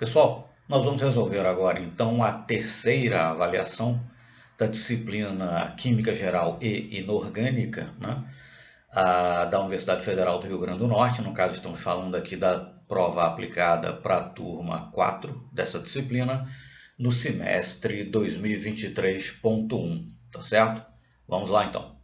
Pessoal, nós vamos resolver agora então a terceira avaliação da disciplina Química Geral e Inorgânica, né, da Universidade Federal do Rio Grande do Norte. No caso, estamos falando aqui da prova aplicada para a turma 4 dessa disciplina no semestre 2023.1, tá certo? Vamos lá então.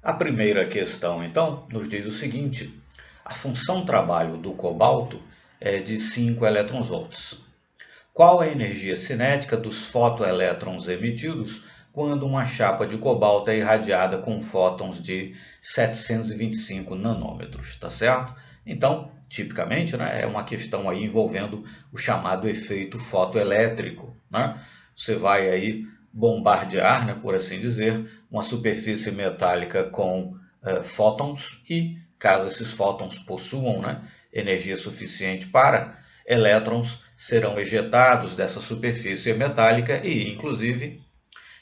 A primeira questão, então, nos diz o seguinte: a função trabalho do cobalto é de 5 elétron-volts. Qual a energia cinética dos fotoelétrons emitidos quando uma chapa de cobalto é irradiada com fótons de 725 nanômetros, tá certo? Então, tipicamente, né, é uma questão aí envolvendo o chamado efeito fotoelétrico, né? Você vai aí bombardear, né, por assim dizer, uma superfície metálica com fótons e, caso esses fótons possuam, né, energia suficiente para elétrons serão ejetados dessa superfície metálica e, inclusive,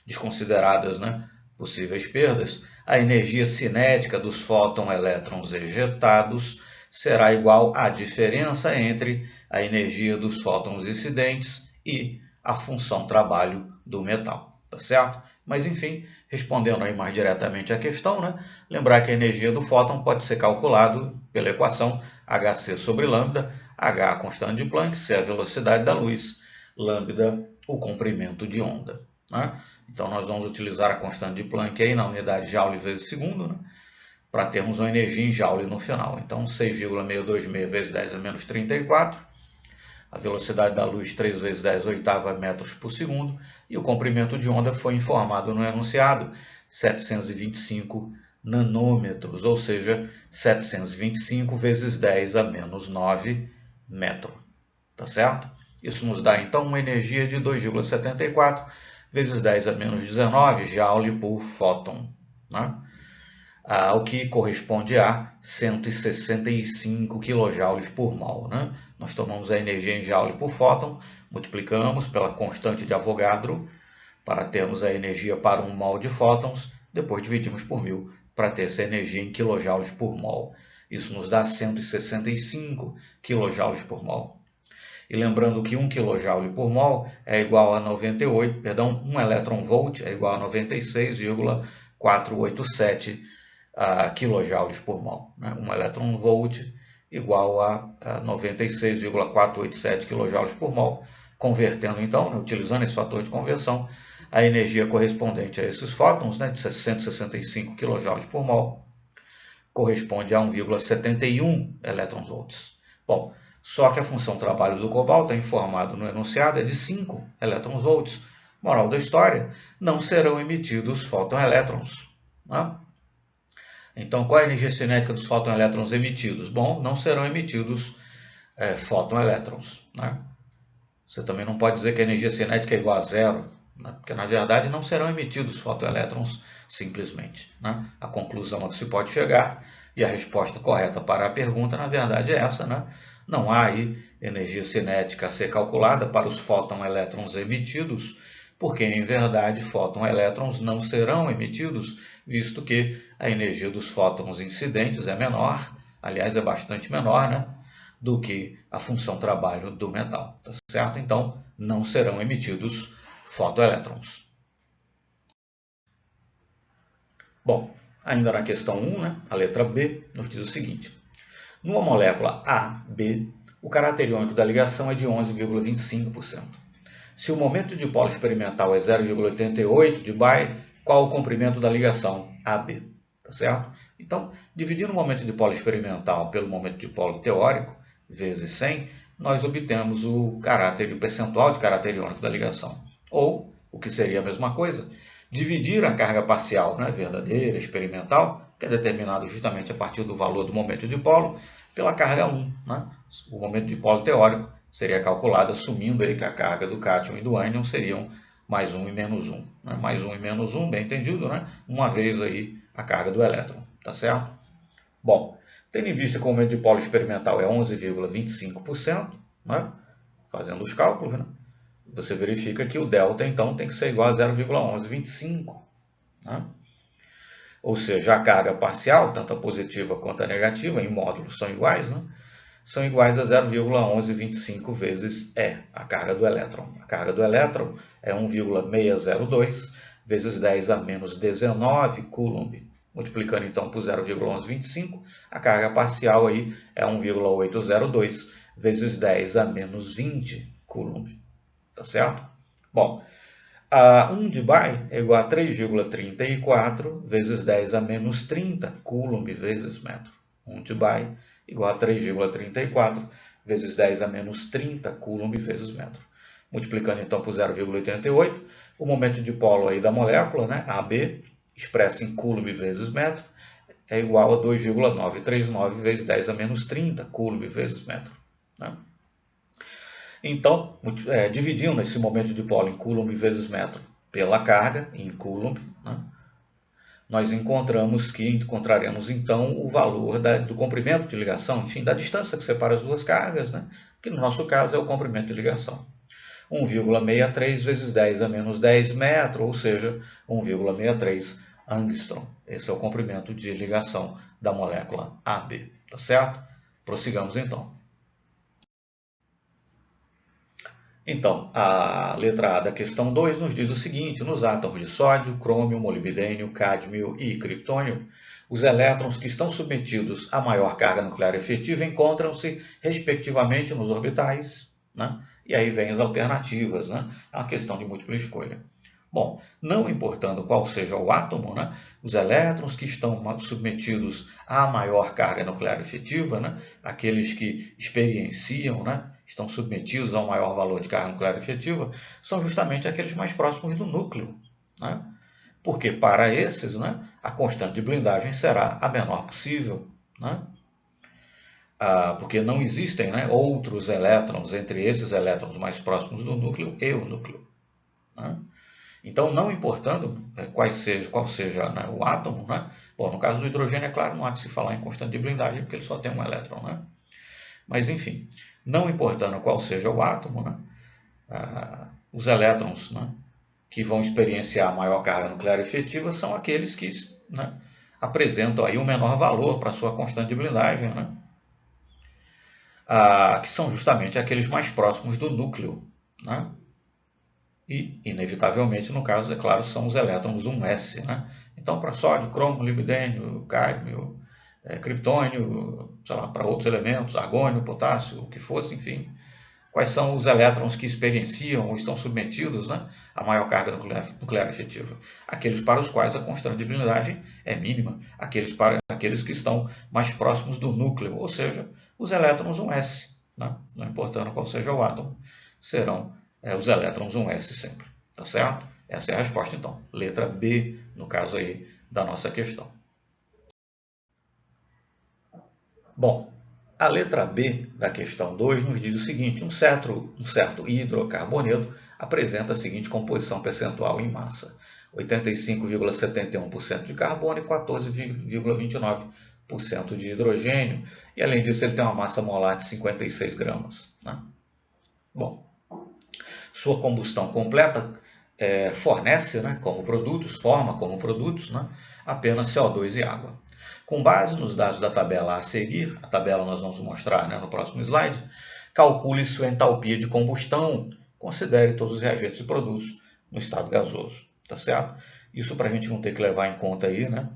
desconsideradas, né, possíveis perdas, a energia cinética dos fóton-elétrons ejetados será igual à diferença entre a energia dos fótons incidentes e a função trabalho do metal, tá certo? Mas enfim, respondendo aí mais diretamente à questão, né? Lembrar que a energia do fóton pode ser calculado pela equação Hc sobre lambda, H a constante de Planck, C a velocidade da luz, lambda o comprimento de onda, né? Então nós vamos utilizar a constante de Planck aí na unidade Joule vezes segundo, né, para termos uma energia em Joule no final. Então 6,626 vezes 10 a menos 34, a velocidade da luz 3 vezes 10 oitava metros por segundo, e o comprimento de onda foi informado no enunciado, 725 nanômetros, ou seja, 725 vezes 10 a menos 9 metro, tá certo? Isso nos dá então uma energia de 2,74 vezes 10 a menos 19 joule por fóton, né? O que corresponde a 165 kJ por mol, né? Nós tomamos a energia em joule por fóton, multiplicamos pela constante de Avogadro para termos a energia para 1 mol de fótons, depois dividimos por 1000 para ter essa energia em kJ por mol. Isso nos dá 165 kJ por mol. E lembrando que 1 kJ por mol é igual a 98, perdão, 1 elétron-volt é igual a 96,487 kJ por mol. Né? 1 elétron-volt igual a 96,487 kJ por mol. Convertendo então, né, utilizando esse fator de conversão, a energia correspondente a esses fótons, né, de 665 kJ por mol, corresponde a 1,71 elétron-volts. Bom, só que a função trabalho do cobalto, é informado no enunciado, é de 5 elétron-volts. Moral da história, não serão emitidos fóton-elétrons. Né? Então, qual é a energia cinética dos fóton-elétrons emitidos? Bom, não serão emitidos fóton-elétrons. Né? Você também não pode dizer que a energia cinética é igual a zero, né? Porque na verdade não serão emitidos fotoelétrons simplesmente. Né? A conclusão a que se pode chegar e a resposta correta para a pergunta, na verdade, é essa. Né? Não há aí energia cinética a ser calculada para os fóton-elétrons emitidos, porque em verdade fóton-elétrons não serão emitidos, visto que a energia dos fótons incidentes é menor, aliás, é bastante menor, né, do que a função trabalho do metal, tá certo? Então, não serão emitidos fotoelétrons. Bom, ainda na questão 1, né, a letra B nos diz o seguinte: numa molécula AB, o caráter iônico da ligação é de 11,25%. Se o momento de dipolo experimental é 0,88 de Bayer, qual o comprimento da ligação AB? Tá certo? Então, dividindo o momento de dipolo experimental pelo momento de dipolo teórico, vezes 100, nós obtemos o caráter e o percentual de caráter iônico da ligação. Ou, o que seria a mesma coisa, dividir a carga parcial, né, verdadeira, experimental, que é determinado justamente a partir do valor do momento de dipolo, pela carga 1. Né? O momento de dipolo teórico seria calculado assumindo aí que a carga do cátion e do ânion seriam mais 1 e menos 1. Né? Mais 1 e menos 1, bem entendido, né? Uma vez aí a carga do elétron, tá certo? Bom, tendo em vista que o momento de dipolo experimental é 11,25%, né? Fazendo os cálculos, né? Você verifica que o delta, então, tem que ser igual a 0,1125. Né? Ou seja, a carga parcial, tanto a positiva quanto a negativa, em módulos são iguais, né? são iguais a 0,1125 vezes E, a carga do elétron. A carga do elétron é 1,602 vezes 10 a menos 19 Coulomb. Multiplicando então por 0,1125, a carga parcial aí é 1,802 vezes 10 a menos 20 Coulomb. Tá certo? Bom, a 1 de Bai é igual a 3,34 vezes 10 a menos 30 Coulomb vezes metro. 1 de Bai igual a 3,34 vezes 10 a menos 30 Coulomb vezes metro. Multiplicando então por 0,88, o momento de polo aí da molécula, né, AB, expresso em Coulomb vezes metro, é igual a 2,939 vezes 10 a menos 30 Coulomb vezes metro. Né? Então, dividindo esse momento de polo em Coulomb vezes metro pela carga, em Coulomb, né, nós encontraremos então o valor do comprimento de ligação, enfim, da distância que separa as duas cargas, né, que no nosso caso é o comprimento de ligação. 1,63 vezes 10 a menos 10 metros, ou seja, 1,63 angstrom. Esse é o comprimento de ligação da molécula AB, tá certo? Prossigamos então. Então, a letra A da questão 2 nos diz o seguinte: nos átomos de sódio, crômio, molibdênio, cádmio e criptônio, os elétrons que estão submetidos à maior carga nuclear efetiva encontram-se, respectivamente, nos orbitais, né? E aí vem as alternativas, né? É uma questão de múltipla escolha. Bom, não importando qual seja o átomo, né, os elétrons que estão submetidos à maior carga nuclear efetiva, né, aqueles que experienciam, né, estão submetidos ao maior valor de carga nuclear efetiva, são justamente aqueles mais próximos do núcleo. Né? Porque para esses, né, a constante de blindagem será a menor possível. Né? Porque não existem, né, outros elétrons entre esses elétrons mais próximos do núcleo e o núcleo. Né? Então, não importando qual seja, né, o átomo, né? Bom, no caso do hidrogênio, é claro, não há que se falar em constante de blindagem, porque ele só tem um elétron, né? Mas, enfim, não importando qual seja o átomo, né, os elétrons, né, que vão experienciar a maior carga nuclear efetiva são aqueles que, né, apresentam aí um menor valor para a sua constante de blindagem, né? Que são justamente aqueles mais próximos do núcleo, né? E, inevitavelmente, no caso, é claro, são os elétrons 1s. Né? Então, para sódio, cromo, molibdênio, cádmio, criptônio, sei lá, para outros elementos, argônio, potássio, o que fosse, enfim, quais são os elétrons que experienciam ou estão submetidos, né, à maior carga nuclear efetiva? Aqueles para os quais a constante de blindagem é mínima, aqueles que estão mais próximos do núcleo, ou seja, os elétrons 1s, né? Não importando qual seja o átomo, serão os elétrons 1s sempre, tá certo? Essa é a resposta então, letra B, no caso aí da nossa questão. Bom, a letra B da questão 2 nos diz o seguinte: um certo hidrocarboneto apresenta a seguinte composição percentual em massa: 85,71% de carbono e 14,29% de hidrogênio. E além disso, ele tem uma massa molar de 56 gramas. Né? Bom, sua combustão completa fornece, né, forma como produtos, né, apenas CO2 e água. Com base nos dados da tabela a seguir, a tabela nós vamos mostrar, né, no próximo slide, calcule sua entalpia de combustão, considere todos os reagentes e produtos no estado gasoso, tá certo? Isso para a gente não ter que levar em conta aí, né?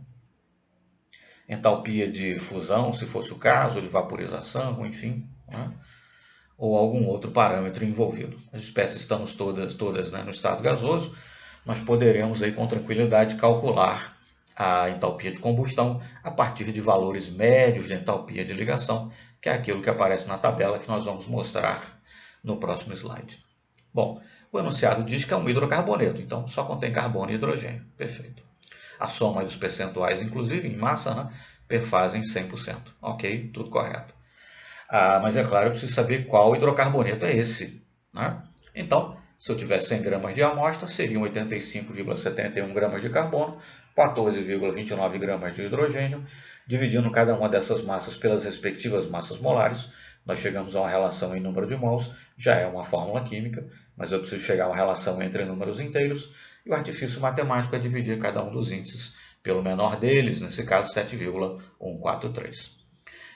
Entalpia de fusão, se fosse o caso, de vaporização, enfim, né? Ou algum outro parâmetro envolvido. As espécies estamos todas né, no estado gasoso, nós poderemos aí com tranquilidade calcular a entalpia de combustão a partir de valores médios de entalpia de ligação, que é aquilo que aparece na tabela que nós vamos mostrar no próximo slide. Bom, o enunciado diz que é um hidrocarboneto, então só contém carbono e hidrogênio. Perfeito. A soma dos percentuais, inclusive em massa, né, perfazem 100%. Ok, tudo correto. Mas é claro, eu preciso saber qual hidrocarboneto é esse. Né? Então, se eu tiver 100 gramas de amostra, seriam 85,71 gramas de carbono, 14,29 gramas de hidrogênio. Dividindo cada uma dessas massas pelas respectivas massas molares, nós chegamos a uma relação em número de mols, já é uma fórmula química, mas eu preciso chegar a uma relação entre números inteiros, e o artifício matemático é dividir cada um dos índices pelo menor deles, nesse caso 7,143.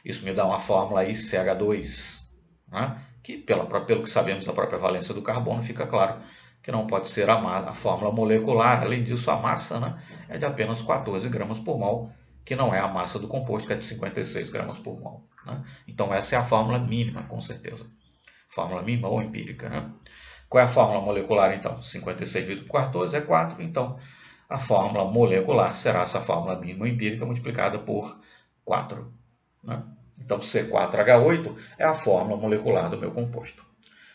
Isso me dá uma fórmula aí CH2, né? Que pelo que sabemos da própria valência do carbono, fica claro que não pode ser a fórmula molecular. Além disso, a massa, né, é de apenas 14 gramas por mol, que não é a massa do composto, que é de 56 gramas por mol. Né? Então essa é a fórmula mínima, com certeza. Fórmula mínima ou empírica. Né? Qual é a fórmula molecular, então? 56 dividido por 14 é 4, então a fórmula molecular será essa fórmula mínima empírica multiplicada por 4. Né? Então C4H8 é a fórmula molecular do meu composto.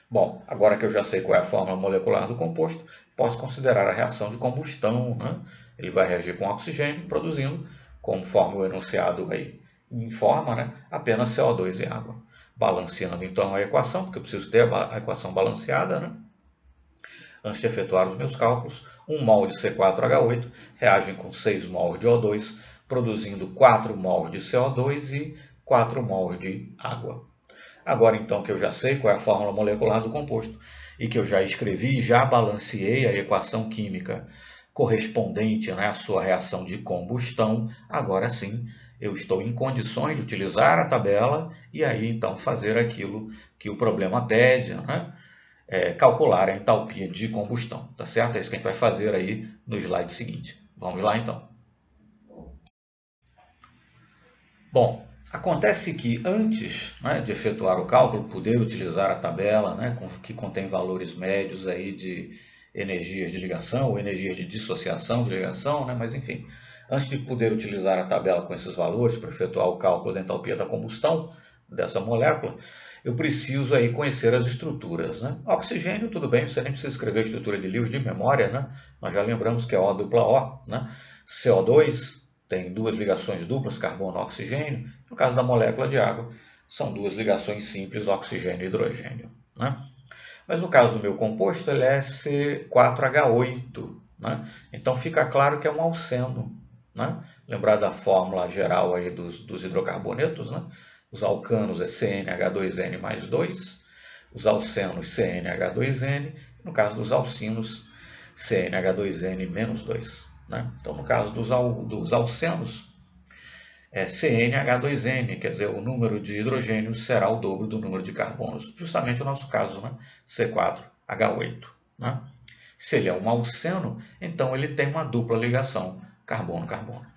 Bom, agora que eu já sei qual é a fórmula molecular do composto, posso considerar a reação de combustão. Né? Ele vai reagir com oxigênio, produzindo, conforme o enunciado aí informa, né? Apenas CO2 e água. Balanceando então a equação, porque eu preciso ter a equação balanceada, né? Antes de efetuar os meus cálculos, 1 mol de C4H8 reage com 6 mols de O2, produzindo 4 mols de CO2 e 4 mols de água. Agora então que eu já sei qual é a fórmula molecular do composto e que eu já escrevi e já balanceei a equação química correspondente, né, à sua reação de combustão, agora sim eu estou em condições de utilizar a tabela e aí então fazer aquilo que o problema pede, né? Calcular a entalpia de combustão, tá certo? É isso que a gente vai fazer aí no slide seguinte. Vamos lá então. Bom, acontece que antes, né, de efetuar o cálculo, poder utilizar a tabela, né, que contém valores médios aí de energias de ligação ou energias de dissociação de ligação, né, mas enfim, antes de poder utilizar a tabela com esses valores para efetuar o cálculo da entalpia da combustão dessa molécula, eu preciso aí conhecer as estruturas. Né? Oxigênio, tudo bem, você nem precisa escrever a estrutura de Lewis de memória, né? Nós já lembramos que é O dupla O, né? CO2 tem duas ligações duplas, carbono-oxigênio. No caso da molécula de água, são duas ligações simples, oxigênio e hidrogênio. Né? Mas no caso do meu composto, ele é C4H8. Né? Então fica claro que é um alceno. Né? Lembrar da fórmula geral aí dos hidrocarbonetos, né? Os alcanos é CnH2n mais 2, os alcenos CnH2n, no caso dos alcinos, CnH2n menos 2. Né? Então, no caso dos alcenos, é CnH2n, quer dizer, o número de hidrogênios será o dobro do número de carbonos, justamente o nosso caso, né? C4H8. Né? Se ele é um alceno, então ele tem uma dupla ligação carbono-carbono.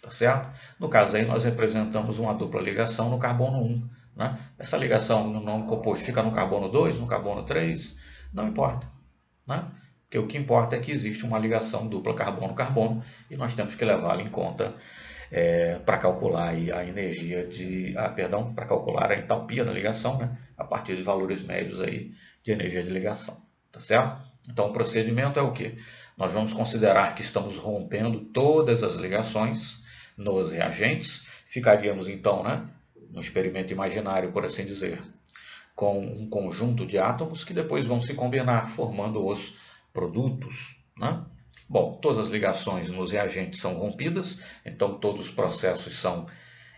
Tá certo? No caso aí, nós representamos uma dupla ligação no carbono 1. Né? Essa ligação no nome composto fica no carbono 2, no carbono 3, não importa. Né? Porque o que importa é que existe uma ligação dupla carbono-carbono e nós temos que levá-la em conta para calcular aí a energia para calcular a entalpia da ligação, né? A partir de valores médios aí de energia de ligação. Tá certo? Então o procedimento é o quê? Nós vamos considerar que estamos rompendo todas as ligações nos reagentes, ficaríamos então, né, no experimento imaginário, por assim dizer, com um conjunto de átomos que depois vão se combinar, formando os produtos. Né? Bom, todas as ligações nos reagentes são rompidas, então todos os processos são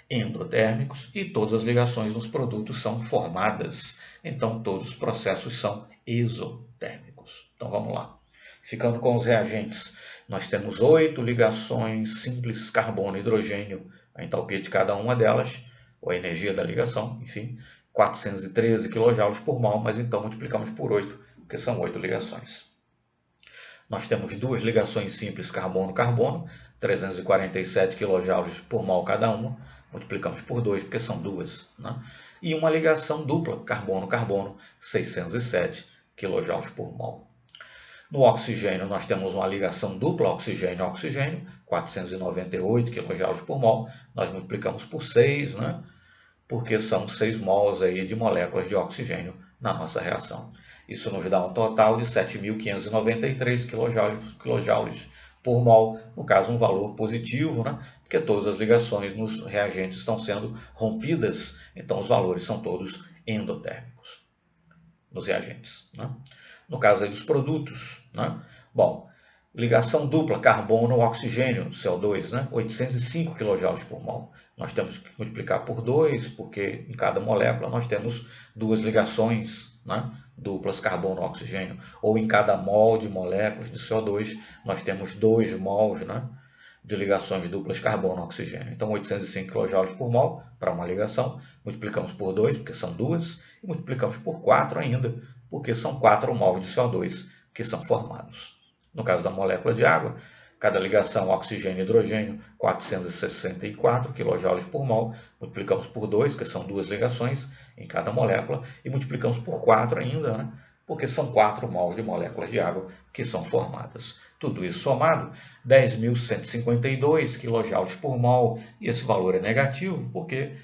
endotérmicos e todas as ligações nos produtos são formadas, então todos os processos são exotérmicos. Então vamos lá. Ficando com os reagentes, nós temos 8 ligações simples carbono-hidrogênio, a entalpia de cada uma delas, ou a energia da ligação, enfim, 413 kJ por mol, mas então multiplicamos por 8, porque são 8 ligações. Nós temos duas ligações simples carbono-carbono, 347 kJ por mol cada uma, multiplicamos por 2, porque são duas. Né? E uma ligação dupla carbono-carbono, 607 kJ por mol. No oxigênio, nós temos uma ligação dupla oxigênio-oxigênio, 498 kJ por mol. Nós multiplicamos por 6, né? Porque são 6 mols aí de moléculas de oxigênio na nossa reação. Isso nos dá um total de 7.593 kJ por mol, no caso um valor positivo, né? Porque todas as ligações nos reagentes estão sendo rompidas, então os valores são todos endotérmicos nos reagentes. Né? No caso aí dos produtos, né? Bom, ligação dupla carbono-oxigênio, CO2, né? 805 kJ por mol. Nós temos que multiplicar por 2, porque em cada molécula nós temos duas ligações, né? Duplas carbono-oxigênio. Ou em cada mol de moléculas de CO2 nós temos 2 mols, né? de ligações duplas carbono-oxigênio. Então, 805 kJ por mol para uma ligação, multiplicamos por 2, porque são duas, e multiplicamos por 4 ainda, porque são 4 mols de CO2 que são formados. No caso da molécula de água, cada ligação oxigênio e hidrogênio, 464 kJ por mol, multiplicamos por 2, que são duas ligações em cada molécula, e multiplicamos por 4 ainda, né? Porque são 4 mols de moléculas de água que são formadas. Tudo isso somado, 10.152 kJ por mol, e esse valor é negativo porque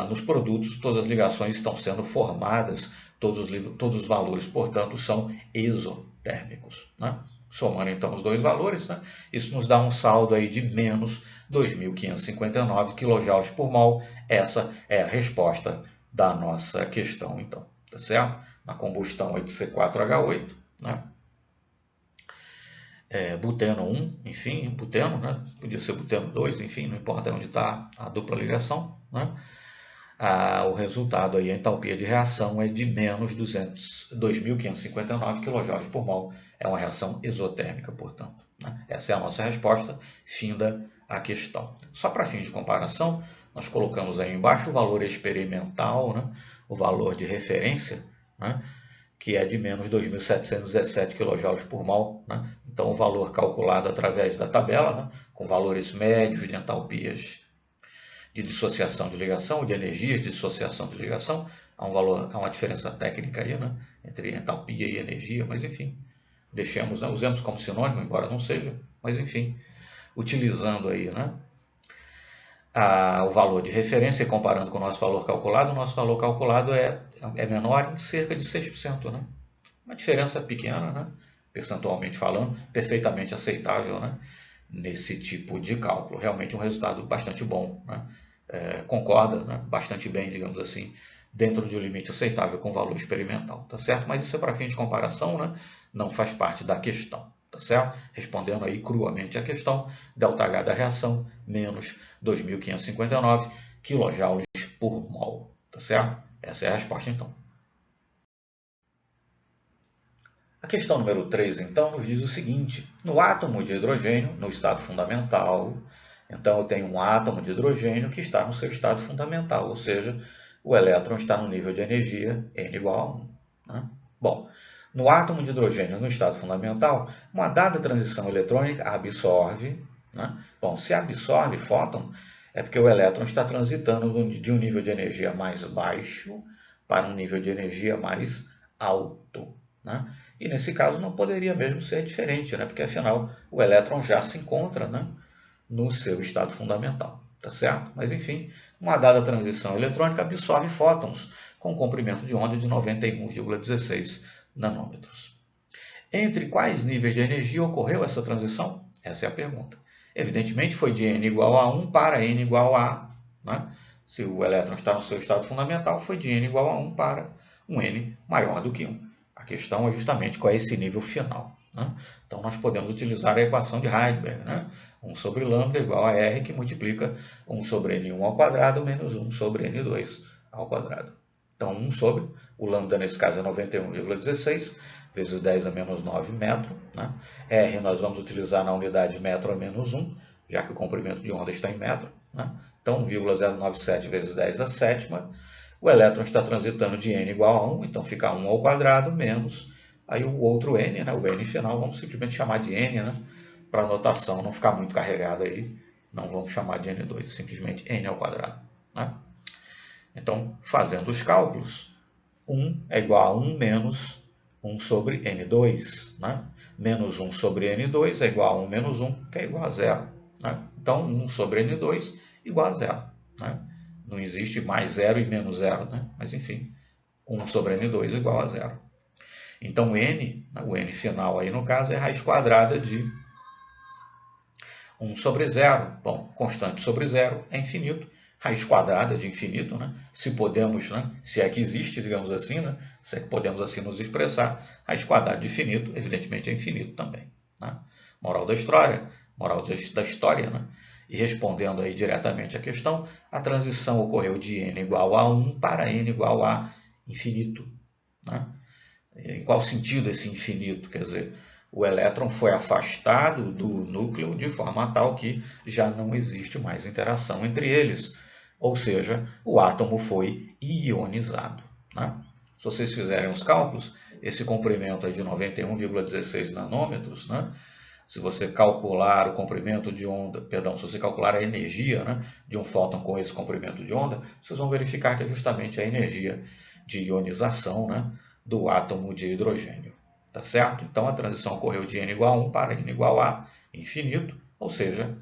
nos produtos todas as ligações estão sendo formadas, todos os valores, portanto, são exotérmicos, né? Somando então os dois valores, né? Isso nos dá um saldo aí de menos 2.559 kJ por mol. Essa é a resposta da nossa questão, então, tá certo? Na combustão de C4H8, né? Buteno 1, enfim, buteno, né? Podia ser buteno 2, enfim, não importa onde está a dupla ligação, né? O resultado aí, a entalpia de reação é de menos 2.559 kJ por mol. É uma reação exotérmica, portanto, né? Essa é a nossa resposta, finda a questão. Só para fins de comparação, nós colocamos aí embaixo o valor experimental, né? O valor de referência, né? Que é de menos 2.717 kJ por mol, né? Então, o valor calculado através da tabela, né? Com valores médios de entalpias de dissociação de ligação, ou de energias de dissociação de ligação. Há uma diferença técnica aí, né? Entre entalpia e energia, mas enfim, deixemos, né? Usemos como sinônimo, embora não seja, mas enfim, utilizando aí, né? O valor de referência e comparando com o nosso valor calculado é menor em cerca de 6%, né? Uma diferença pequena, né? Percentualmente falando, perfeitamente aceitável, né? Nesse tipo de cálculo. Realmente um resultado bastante bom, né? Concorda, né? Bastante bem, digamos assim, dentro de um limite aceitável com o valor experimental, tá certo? Mas isso é para fim de comparação, né? Não faz parte da questão, tá certo? Respondendo aí cruamente a questão, ΔH da reação, menos 2.559 kJ por mol, tá certo? Essa é a resposta, então. A questão número 3, então, nos diz o seguinte: no átomo de hidrogênio, no estado fundamental, então eu tenho um átomo de hidrogênio que está no seu estado fundamental, ou seja, o elétron está no nível de energia N igual a 1. Né? Bom, no átomo de hidrogênio no estado fundamental, uma dada transição eletrônica absorve. Né? Bom, se absorve fóton, é porque o elétron está transitando de um nível de energia mais baixo para um nível de energia mais alto. Né? E nesse caso não poderia mesmo ser diferente, né? Porque afinal o elétron já se encontra, né, no seu estado fundamental, tá certo? Mas enfim, uma dada transição eletrônica absorve fótons com comprimento de onda de 91,16 nanômetros. Entre quais níveis de energia ocorreu essa transição? Essa é a pergunta. Evidentemente foi de N igual a 1 para N igual a, né? Se o elétron está no seu estado fundamental, foi de N igual a 1 para um N maior do que 1. A questão é justamente qual é esse nível final, né? Então, nós podemos utilizar a equação de Heisenberg, né? 1 sobre lambda igual a R, que multiplica 1 sobre N1 ao quadrado menos 1 sobre N2 ao quadrado. Então, 1 sobre, o lambda nesse caso é 91,16, vezes 10 a menos 9 metro. Né? R nós vamos utilizar na unidade metro a menos 1, já que o comprimento de onda está em metro. Né? Então, 1,097 vezes 10 a sétima. O elétron está transitando de N igual a 1, então fica 1 ao quadrado menos, aí o outro N, né, o N final, vamos simplesmente chamar de N, né, para a notação não ficar muito carregada aí, não vamos chamar de N2, simplesmente N ao quadrado. Né? Então, fazendo os cálculos, 1 é igual a 1 menos 1 sobre N2, né? Menos 1 sobre N2 é igual a 1 menos 1, que é igual a 0. Né? Então, 1 sobre N2 igual a 0. Né? Não existe mais 0 e menos 0, né? Mas enfim, 1 sobre N2 igual a 0. Então, N, o N final aí no caso, é raiz quadrada de 1 sobre 0. Bom, constante sobre 0 é infinito. Raiz quadrada de infinito, né? Se podemos, né? Se é que existe, digamos assim, né? Se é que podemos assim nos expressar, raiz quadrada de infinito, evidentemente, é infinito também. Né? Moral da história, né? E respondendo aí diretamente à questão, a transição ocorreu de n igual a 1 para n igual a infinito. Né? Em qual sentido esse infinito? Quer dizer, o elétron foi afastado do núcleo de forma tal que já não existe mais interação entre eles. Ou seja, o átomo foi ionizado, né? Se vocês fizerem os cálculos, esse comprimento é de 91,16 nanômetros, né? Se você calcular o comprimento de onda, perdão, se você calcular a energia, né, de um fóton com esse comprimento de onda, vocês vão verificar que é justamente a energia de ionização, né, do átomo de hidrogênio. Tá certo? Então a transição ocorreu de n igual a 1 para n igual a infinito, ou seja,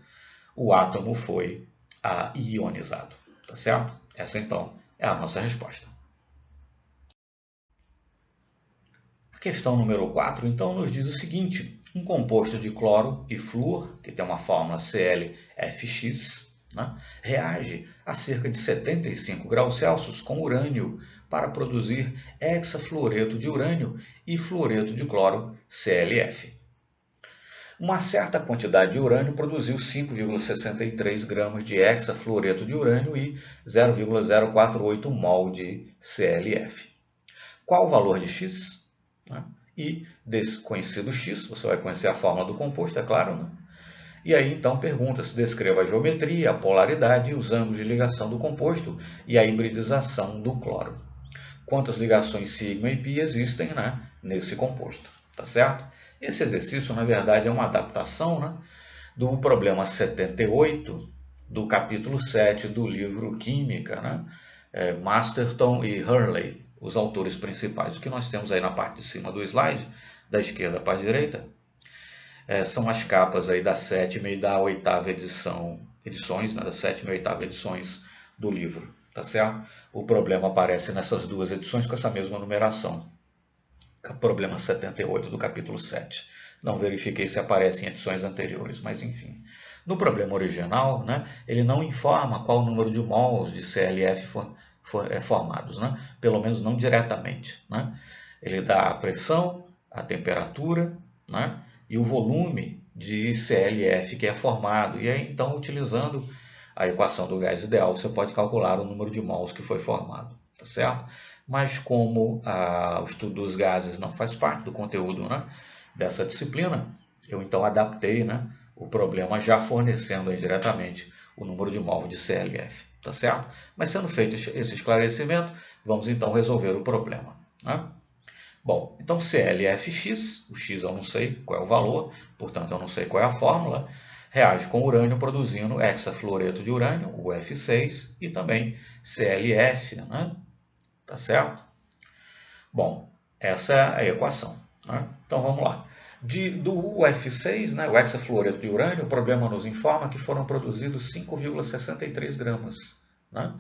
o átomo foi ionizado. Tá certo? Essa então é a nossa resposta. A questão número 4, então, nos diz o seguinte: um composto de cloro e flúor, que tem uma fórmula ClFx, né, reage a cerca de 75 graus Celsius com urânio para produzir hexafluoreto de urânio e fluoreto de cloro, ClF. Uma certa quantidade de urânio produziu 5,63 gramas de hexafluoreto de urânio e 0,048 mol de ClF. Qual o valor de X? E desconhecido X, você vai conhecer a fórmula do composto, é claro, né? E aí então pergunta-se, descreva a geometria, a polaridade e os ângulos de ligação do composto e a hibridização do cloro. Quantas ligações sigma e π existem, né, nesse composto, tá certo? Esse exercício, na verdade, é uma adaptação, né, do problema 78 do capítulo 7 do livro Química, né? Masterton e Hurley, os autores principais. O que nós temos aí na parte de cima do slide, da esquerda para a direita, são as capas aí da 7ª e da 8ª edições, né, da 7ª e 8ª edições do livro, tá certo? O problema aparece nessas duas edições com essa mesma numeração. Problema 78 do capítulo 7. Não verifiquei se aparece em edições anteriores, mas enfim. No problema original, né, ele não informa qual o número de mols de ClF formados, né? Pelo menos não diretamente, né? Ele dá a pressão, a temperatura, né, e o volume de ClF que é formado. E aí, então, utilizando a equação do gás ideal, você pode calcular o número de mols que foi formado, tá certo? Mas como o estudo dos gases não faz parte do conteúdo, né, dessa disciplina, eu então adaptei, né, o problema já fornecendo aí diretamente o número de mols de ClF, tá certo? Mas sendo feito esse esclarecimento, vamos então resolver o problema, né? Bom, então ClFx, o x eu não sei qual é o valor, portanto eu não sei qual é a fórmula, reage com urânio produzindo hexafluoreto de urânio, o F6, e também ClF, né? Tá certo? Bom, essa é a equação, né? Então vamos lá. Do UF6, né, o hexafluoreto de urânio, o problema nos informa que foram produzidos 5,63 gramas, né?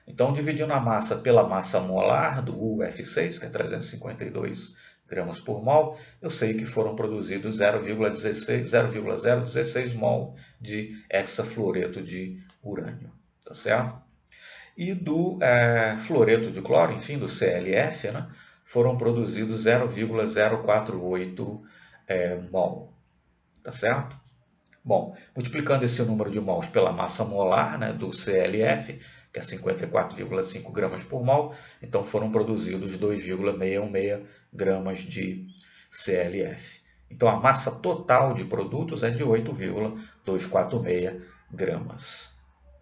Então, dividindo a massa pela massa molar do UF6, que é 352 gramas por mol, eu sei que foram produzidos 0,016 mol de hexafluoreto de urânio, tá certo? E do fluoreto de cloro, enfim, do ClF, né, foram produzidos 0,048 mol, tá certo? Bom, multiplicando esse número de mols pela massa molar, né, do ClF, que é 54,5 gramas por mol, então foram produzidos 2,616 gramas de ClF. Então a massa total de produtos é de 8,246 gramas,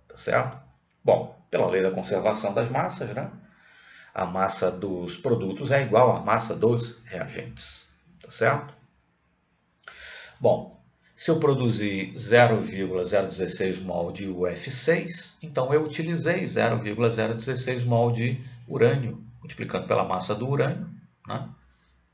tá certo? Bom, pela lei da conservação das massas, né, a massa dos produtos é igual à massa dos reagentes, tá certo? Bom, se eu produzir 0,016 mol de UF6, então eu utilizei 0,016 mol de urânio, multiplicando pela massa do urânio, né?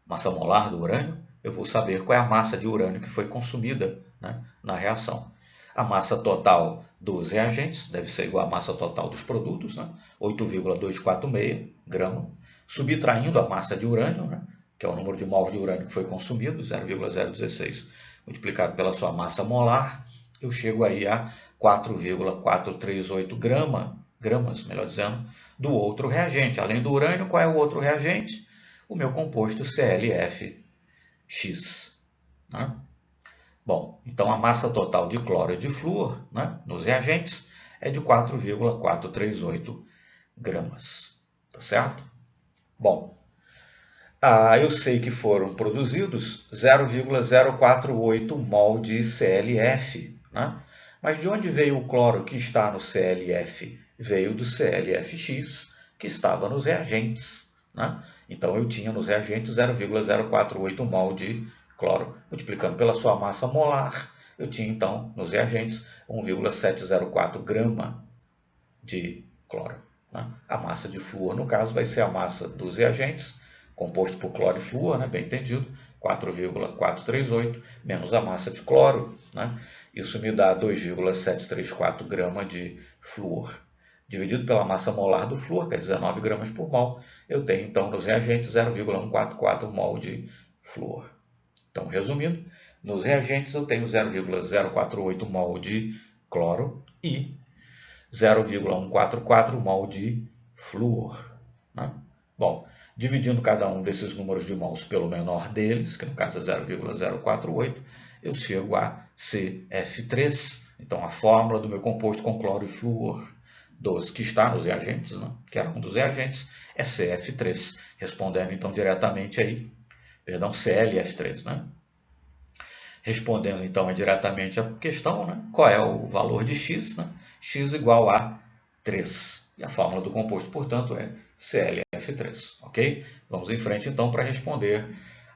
Massa molar do urânio, eu vou saber qual é a massa de urânio que foi consumida, né, na reação. A massa total dos reagentes deve ser igual à massa total dos produtos, né, 8,246 gramas, subtraindo a massa de urânio, né, que é o número de mols de urânio que foi consumido, 0,016 multiplicado pela sua massa molar, eu chego aí a 4,438 gramas, melhor dizendo, do outro reagente. Além do urânio, qual é o outro reagente? O meu composto ClFx, né? Bom, então a massa total de cloro e de flúor, né, nos reagentes é de 4,438 gramas, tá certo? Bom, eu sei que foram produzidos 0,048 mol de CLF, né? Mas de onde veio o cloro que está no CLF? Veio do CLFX, que estava nos reagentes, né? Então eu tinha nos reagentes 0,048 mol de cloro. Multiplicando pela sua massa molar, eu tinha então nos reagentes 1,704 grama de cloro, né? A massa de flúor, no caso, vai ser a massa dos reagentes, composto por cloro e flúor, né, bem entendido, 4,438, menos a massa de cloro, né? Isso me dá 2,734 grama de flúor. Dividido pela massa molar do flúor, que é 19 gramas por mol, eu tenho então nos reagentes 0,144 mol de flúor. Então, resumindo, nos reagentes eu tenho 0,048 mol de cloro e 0,144 mol de flúor, né? Bom, dividindo cada um desses números de mols pelo menor deles, que no caso é 0,048, eu chego a CF3. Então, a fórmula do meu composto com cloro e flúor, que está nos reagentes, né, que era um dos reagentes, é CF3. Respondendo então diretamente aí, perdão, ClF3, né? Respondendo então diretamente a questão, né? Qual é o valor de x? Né? X igual a 3. E a fórmula do composto, portanto, é ClF3. Ok? Vamos em frente então para responder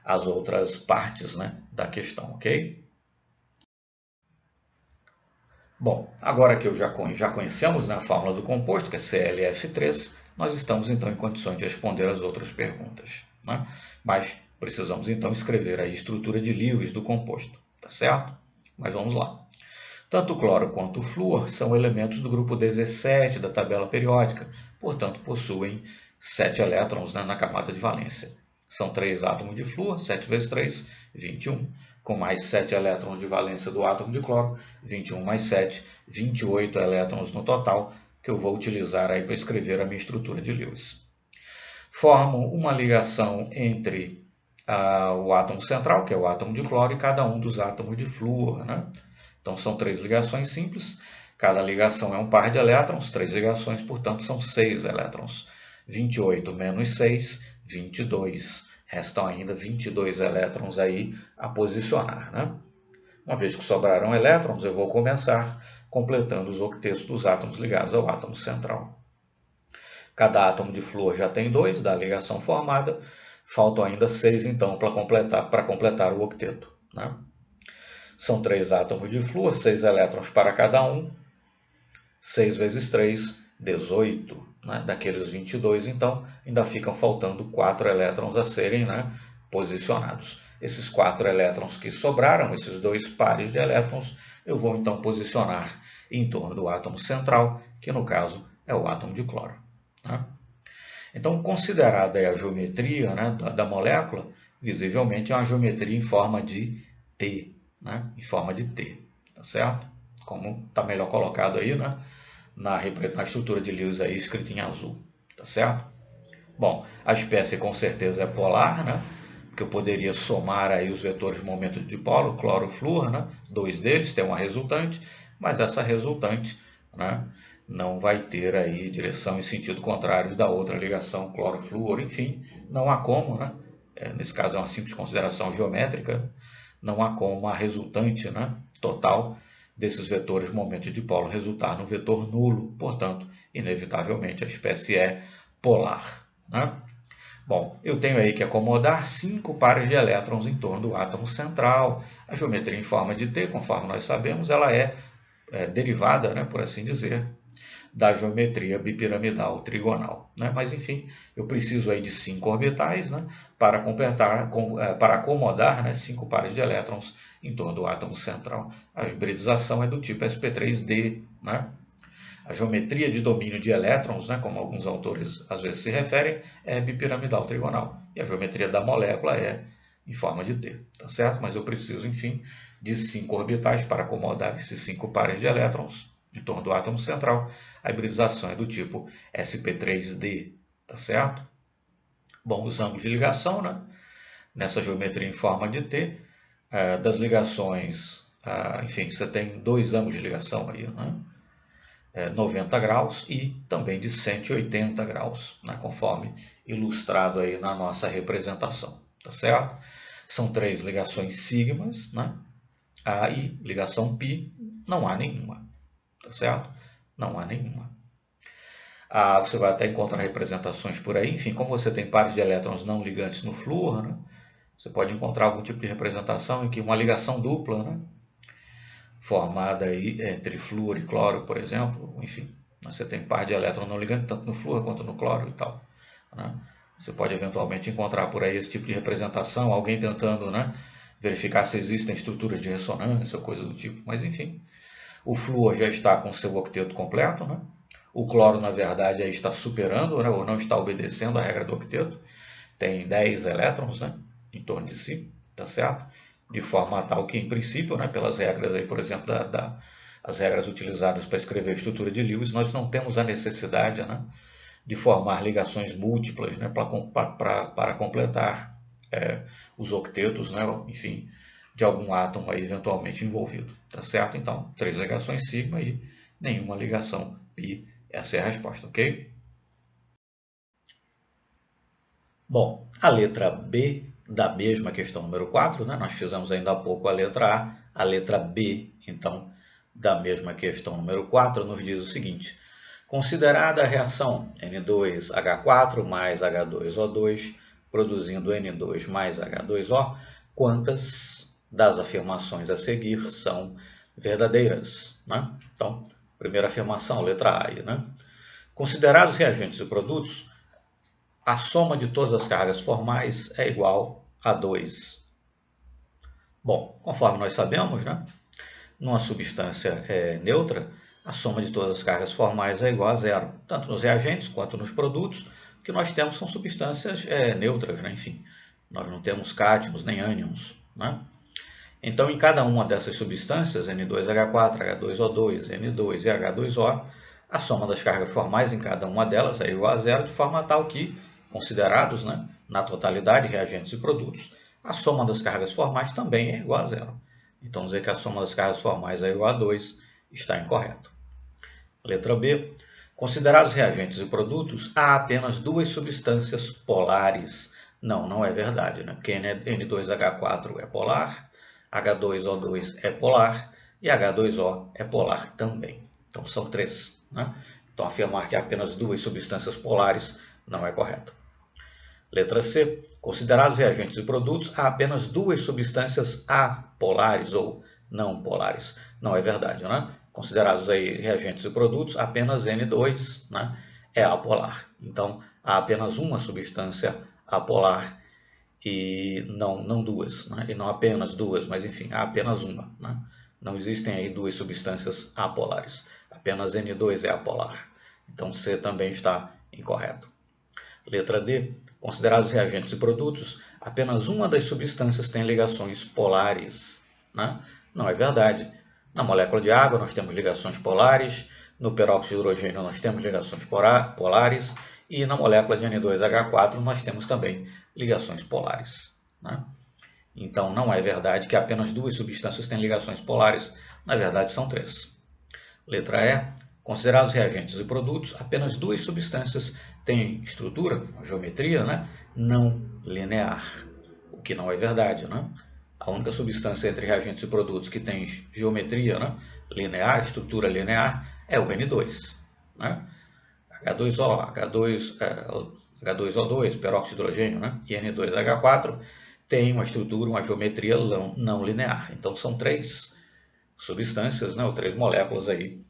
as outras partes, né, da questão. Ok? Bom, agora que já conhecemos, né, a fórmula do composto, que é ClF3, nós estamos então em condições de responder as outras perguntas, né? Mas precisamos então escrever a estrutura de Lewis do composto, tá certo? Mas vamos lá. Tanto o cloro quanto o flúor são elementos do grupo 17 da tabela periódica, portanto possuem 7 elétrons, né, na camada de valência. São 3 átomos de flúor, 7 vezes 3, 21, com mais 7 elétrons de valência do átomo de cloro, 21 mais 7, 28 elétrons no total, que eu vou utilizar aí para escrever a minha estrutura de Lewis. Formam uma ligação entre o átomo central, que é o átomo de cloro, e cada um dos átomos de flúor, né? Então, são 3 ligações simples. Cada ligação é um par de elétrons. 3 ligações, portanto, são 6 elétrons. 28 menos 6, 22. Restam ainda 22 elétrons aí a posicionar, né? Uma vez que sobraram elétrons, eu vou começar completando os octetos dos átomos ligados ao átomo central. Cada átomo de flúor já tem 2 da ligação formada. Faltam ainda 6, então, para completar o octeto, né? São 3 átomos de flúor, 6 elétrons para cada um. 6 vezes 3, 18. Né? Daqueles 22, então, ainda ficam faltando 4 elétrons a serem, né, posicionados. Esses 4 elétrons que sobraram, esses 2 pares de elétrons, eu vou então posicionar em torno do átomo central, que no caso é o átomo de cloro, né? Então, considerada a geometria, né, da molécula, visivelmente é uma geometria em forma de T, né, em forma de T, tá certo? Como está melhor colocado aí, né, na estrutura de Lewis aí, escrito em azul, tá certo? Bom, a espécie com certeza é polar, né, porque eu poderia somar aí os vetores de momento de dipolo, cloro e flúor, né, 2 deles, tem uma resultante, mas essa resultante, né, não vai ter aí direção e sentido contrários da outra ligação cloro-flúor, enfim, não há como, né? Nesse caso é uma simples consideração geométrica, não há como a resultante, né, total desses vetores de momento de dipolo resultar no vetor nulo, portanto, inevitavelmente a espécie é polar, né? Bom, eu tenho aí que acomodar 5 pares de elétrons em torno do átomo central. A geometria em forma de T, conforme nós sabemos, ela é derivada, né, por assim dizer, da geometria bipiramidal trigonal, né? Mas enfim, eu preciso aí de 5 orbitais, né, para acomodar, né, 5 pares de elétrons em torno do átomo central. A hibridização é do tipo sp3d, né? A geometria de domínio de elétrons, né, como alguns autores às vezes se referem, é bipiramidal trigonal. E a geometria da molécula é em forma de T, tá certo? Mas eu preciso, enfim, de 5 orbitais para acomodar esses 5 pares de elétrons em torno do átomo central. A hibridização é do tipo sp3d, tá certo? Bom, os ângulos de ligação, né? Nessa geometria em forma de T, das ligações, enfim, você tem 2 ângulos de ligação aí, né? 90 graus e também de 180 graus, né, conforme ilustrado aí na nossa representação, tá certo? São 3 ligações sigmas, né? Aí, ligação π, não há nenhuma, tá certo? Não há nenhuma. Você vai até encontrar representações por aí, enfim, como você tem pares de elétrons não ligantes no flúor, né? Você pode encontrar algum tipo de representação em que uma ligação dupla, né, formada aí entre flúor e cloro, por exemplo, enfim, você tem par de elétrons não ligantes tanto no flúor quanto no cloro e tal, né? Você pode eventualmente encontrar por aí esse tipo de representação, alguém tentando, né, verificar se existem estruturas de ressonância ou coisa do tipo, mas enfim, o flúor já está com seu octeto completo, né? O cloro, na verdade, aí está superando, né, ou não está obedecendo a regra do octeto, tem 10 elétrons, né, em torno de si, tá certo? De forma tal que, em princípio, né, pelas regras, aí, por exemplo, as regras utilizadas para escrever a estrutura de Lewis, nós não temos a necessidade, né, de formar ligações múltiplas, né, para completar os octetos, né, enfim, de algum átomo aí eventualmente envolvido, tá certo? Então, 3 ligações sigma e nenhuma ligação π, essa é a resposta, ok? Bom, a letra B da mesma questão número 4, né? Nós fizemos ainda há pouco a letra A letra B, então, da mesma questão número 4, nos diz o seguinte: considerada a reação N2H4 mais H2O2, produzindo N2 mais H2O, quantas das afirmações a seguir são verdadeiras, né? Então, primeira afirmação, letra A aí, né? Considerados reagentes e produtos, a soma de todas as cargas formais é igual a 2. Bom, conforme nós sabemos, né, numa substância neutra, a soma de todas as cargas formais é igual a zero, tanto nos reagentes quanto nos produtos. O que nós temos são substâncias neutras, né? Enfim, nós não temos cátions nem ânions, né? Então, em cada uma dessas substâncias, N2H4, H2O2, N2 e H2O, a soma das cargas formais em cada uma delas é igual a zero, de forma tal que, considerados, né, na totalidade, reagentes e produtos, a soma das cargas formais também é igual a zero. Então, dizer que a soma das cargas formais é igual a 2 está incorreto. Letra B. Considerados reagentes e produtos, há apenas 2 substâncias polares. Não, não é verdade, né? Porque N2H4 é polar, H2O2 é polar e H2O é polar também. Então são 3, né? Então afirmar que há apenas 2 substâncias polares não é correto. Letra C. Considerados reagentes e produtos, há apenas 2 substâncias apolares ou não polares. Não é verdade, né? Considerados aí reagentes e produtos, apenas N2, né, é apolar. Então, há apenas uma substância apolar e não duas, né? E não apenas duas, mas enfim, há apenas uma, né? Não existem aí 2 substâncias apolares. Apenas N2 é apolar. Então, C também está incorreto. Letra D. Considerados reagentes e produtos, apenas uma das substâncias tem ligações polares, né? Não é verdade. Na molécula de água nós temos ligações polares, no peróxido de hidrogênio nós temos ligações polares e na molécula de N2H4 nós temos também ligações polares, né? Então não é verdade que apenas 2 substâncias têm ligações polares, na verdade são 3. Letra E. Considerados reagentes e produtos, apenas 2 substâncias têm estrutura, geometria, né, não linear, o que não é verdade, né? A única substância entre reagentes e produtos que tem geometria, né, linear, estrutura linear, é o N2, né? H2O, H2O2, peróxido de hidrogênio, né, e N2H4 tem uma estrutura, uma geometria não linear. Então são 3 substâncias, né, ou 3 moléculas aí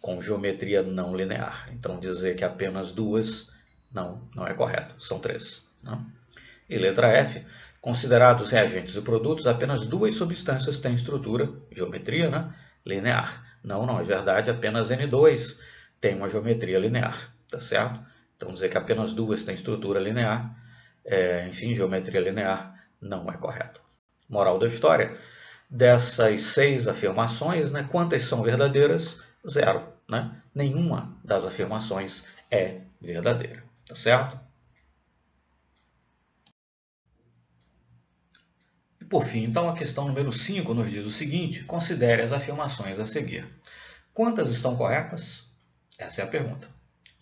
com geometria não linear. Então dizer que apenas 2 não é correto, são 3. Né? E letra F. Considerados reagentes e produtos, apenas 2 substâncias têm estrutura, geometria, né, linear. Não é verdade, apenas N2 tem uma geometria linear, tá certo? Então dizer que apenas 2 têm estrutura linear, enfim, geometria linear, não é correto. Moral da história: dessas 6 afirmações, né, quantas são verdadeiras? 0, né? Nenhuma das afirmações é verdadeira, tá certo? E por fim, então, a questão número 5 nos diz o seguinte: considere as afirmações a seguir. Quantas estão corretas? Essa é a pergunta.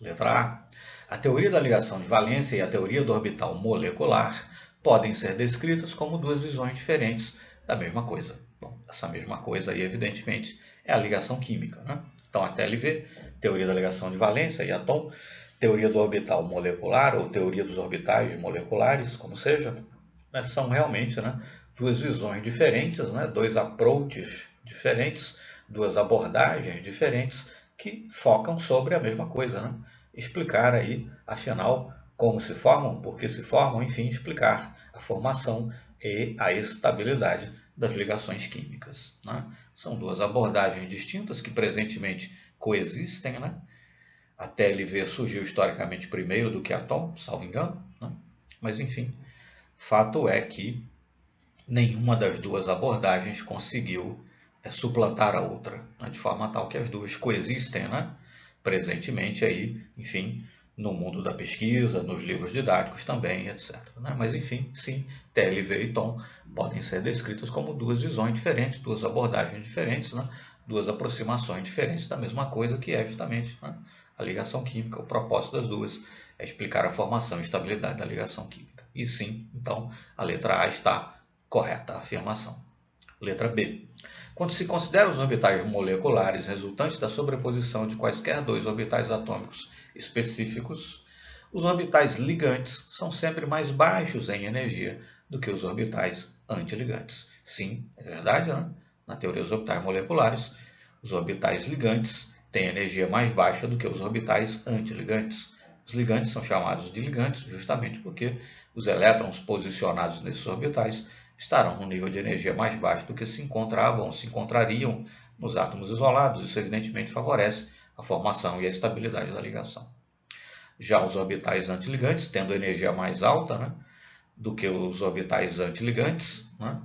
Letra A. A teoria da ligação de valência e a teoria do orbital molecular podem ser descritas como duas visões diferentes da mesma coisa. Bom, essa mesma coisa aí, evidentemente, é a ligação química, né? Então, a TLV, teoria da ligação de valência e átomo, teoria do orbital molecular ou teoria dos orbitais moleculares, como seja, né, são realmente, né, duas visões diferentes, né, dois approaches diferentes, duas abordagens diferentes que focam sobre a mesma coisa, né? Explicar aí, afinal, como se formam, por que se formam, enfim, explicar a formação e a estabilidade das ligações químicas, né? São duas abordagens distintas que presentemente coexistem, né? A TLV surgiu historicamente primeiro do que a Atom, salvo engano, né? Mas enfim, fato é que nenhuma das duas abordagens conseguiu suplantar a outra, né? De forma tal que as duas coexistem, né? Presentemente aí, enfim, no mundo da pesquisa, nos livros didáticos também, etc. Né? Mas enfim, sim, TLV e Tom podem ser descritas como duas visões diferentes, duas abordagens diferentes, né? Duas aproximações diferentes da mesma coisa, que é justamente, né, a ligação química. O propósito das duas é explicar a formação e estabilidade da ligação química. E sim, então, a letra A está correta, a afirmação. Letra B. Quando se considera os orbitais moleculares resultantes da sobreposição de quaisquer dois orbitais atômicos específicos, os orbitais ligantes são sempre mais baixos em energia do que os orbitais antiligantes. Sim, é verdade, né? Na teoria dos orbitais moleculares, os orbitais ligantes têm energia mais baixa do que os orbitais antiligantes. Os ligantes são chamados de ligantes justamente porque os elétrons posicionados nesses orbitais estarão num nível de energia mais baixo do que se encontravam ou se encontrariam nos átomos isolados. Isso evidentemente favorece a formação e a estabilidade da ligação. Já os orbitais antiligantes, tendo energia mais alta, né, do que os orbitais antiligantes, né,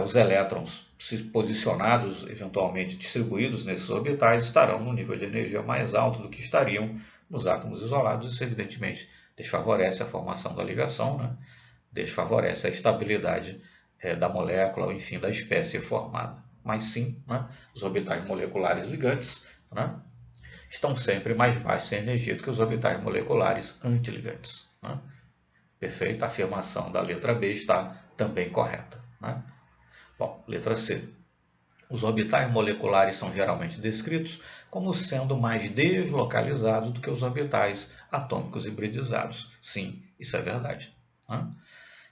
os elétrons posicionados, eventualmente distribuídos nesses orbitais, estarão no nível de energia mais alto do que estariam nos átomos isolados. Isso evidentemente desfavorece a formação da ligação, né, desfavorece a estabilidade da molécula, ou enfim, da espécie formada. Mas sim, né, os orbitais moleculares ligantes, né, estão sempre mais baixos em energia do que os orbitais moleculares antiligantes, né? Perfeito, a afirmação da letra B está também correta, né? Bom, letra C. Os orbitais moleculares são geralmente descritos como sendo mais deslocalizados do que os orbitais atômicos hibridizados. Sim, isso é verdade, né?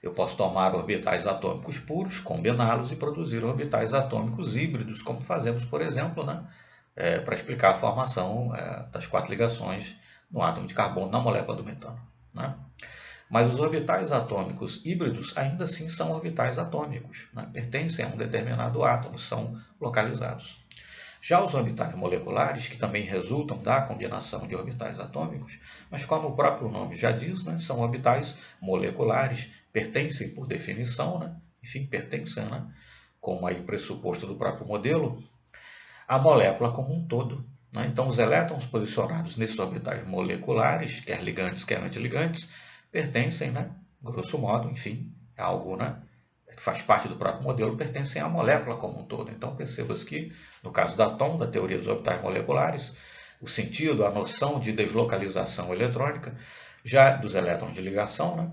Eu posso tomar orbitais atômicos puros, combiná-los e produzir orbitais atômicos híbridos, como fazemos, por exemplo, né, para explicar a formação das 4 ligações no átomo de carbono na molécula do metano, né? Mas os orbitais atômicos híbridos ainda assim são orbitais atômicos, né? Pertencem a um determinado átomo, são localizados. Já os orbitais moleculares, que também resultam da combinação de orbitais atômicos, mas como o próprio nome já diz, né, são orbitais moleculares, pertencem por definição, né, enfim, pertencem, né, como aí o pressuposto do próprio modelo, à molécula como um todo, né? Então, os elétrons posicionados nesses orbitais moleculares, quer ligantes, quer antiligantes, pertencem, né, grosso modo, enfim, é algo, né, que faz parte do próprio modelo, pertencem à molécula como um todo. Então, perceba-se que, no caso da Atom, da teoria dos orbitais moleculares, o sentido, a noção de deslocalização eletrônica, já dos elétrons de ligação, né,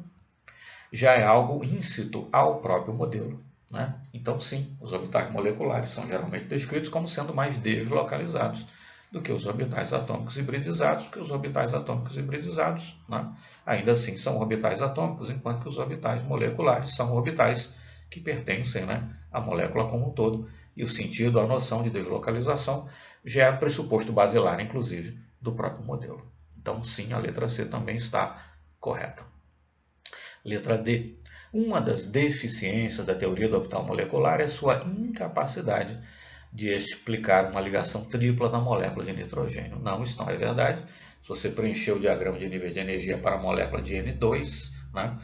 já é algo íncito ao próprio modelo, né? Então, sim, os orbitais moleculares são geralmente descritos como sendo mais deslocalizados do que os orbitais atômicos hibridizados, porque os orbitais atômicos hibridizados, né, ainda assim são orbitais atômicos, enquanto que os orbitais moleculares são orbitais que pertencem, né, à molécula como um todo, e o sentido, a noção de deslocalização já é pressuposto basilar, inclusive, do próprio modelo. Então, sim, a letra C também está correta. Letra D. Uma das deficiências da teoria do orbital molecular é sua incapacidade de explicar uma ligação tripla na molécula de nitrogênio. Não, isso não é verdade. Se você preencher o diagrama de níveis de energia para a molécula de N2, né,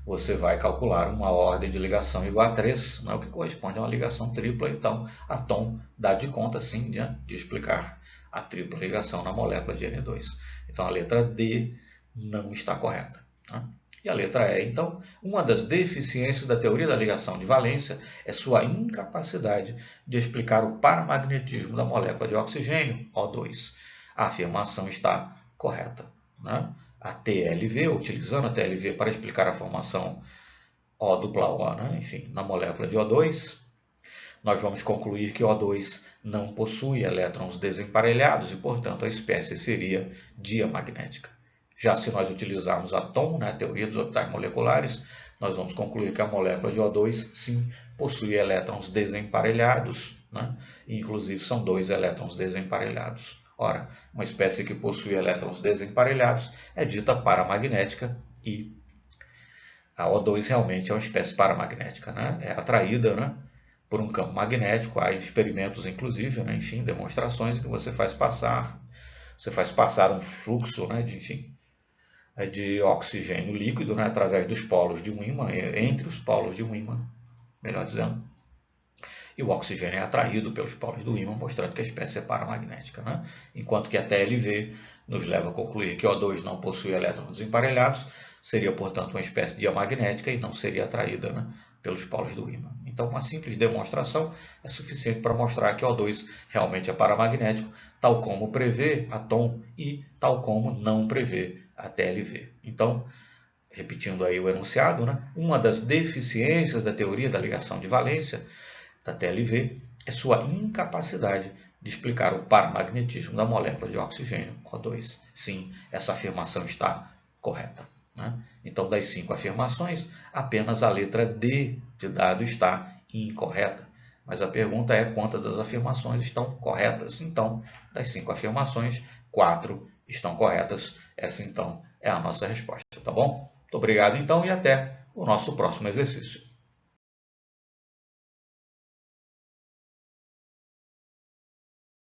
você vai calcular uma ordem de ligação igual a 3, né, o que corresponde a uma ligação tripla. Então, a Thom dá de conta, sim, né, de explicar a tripla ligação na molécula de N2. Então, a letra D não está correta, né? E a letra E, então, uma das deficiências da teoria da ligação de valência é sua incapacidade de explicar o paramagnetismo da molécula de oxigênio, O2. a afirmação está correta, né? A TLV, utilizando a TLV para explicar a formação O-O, né? Enfim, na molécula de O2, nós vamos concluir que O2 não possui elétrons desemparelhados e, portanto, a espécie seria diamagnética. Já se nós utilizarmos a TOM, né, a teoria dos orbitais moleculares, nós vamos concluir que a molécula de O2, sim, possui elétrons desemparelhados, né? E, inclusive, são 2 elétrons desemparelhados. Ora, uma espécie que possui elétrons desemparelhados é dita paramagnética e a O2 realmente é uma espécie paramagnética, né? É atraída, né, por um campo magnético. Há experimentos, inclusive, né, enfim, demonstrações em que você faz passar um fluxo, né, de oxigênio líquido, né, através dos polos de um ímã, entre os polos de um ímã, melhor dizendo, e o oxigênio é atraído pelos polos do ímã, mostrando que a espécie é paramagnética, né? Enquanto que a TLV nos leva a concluir que O2 não possui elétrons desemparelhados, seria, portanto, uma espécie diamagnética e não seria atraída, né, pelos polos do ímã. Então, uma simples demonstração é suficiente para mostrar que O2 realmente é paramagnético, tal como prevê a TOM e tal como não prevê a TLV. Então, repetindo aí o enunciado, né, uma das deficiências da teoria da ligação de valência da TLV é sua incapacidade de explicar o paramagnetismo da molécula de oxigênio, O2. Sim, essa afirmação está correta, né? Então, das 5 afirmações, apenas a letra D de dado está incorreta. Mas a pergunta é quantas das afirmações estão corretas. Então, das 5 afirmações, 4 estão corretas. Essa, então, é a nossa resposta, tá bom? Muito obrigado, então, e até o nosso próximo exercício.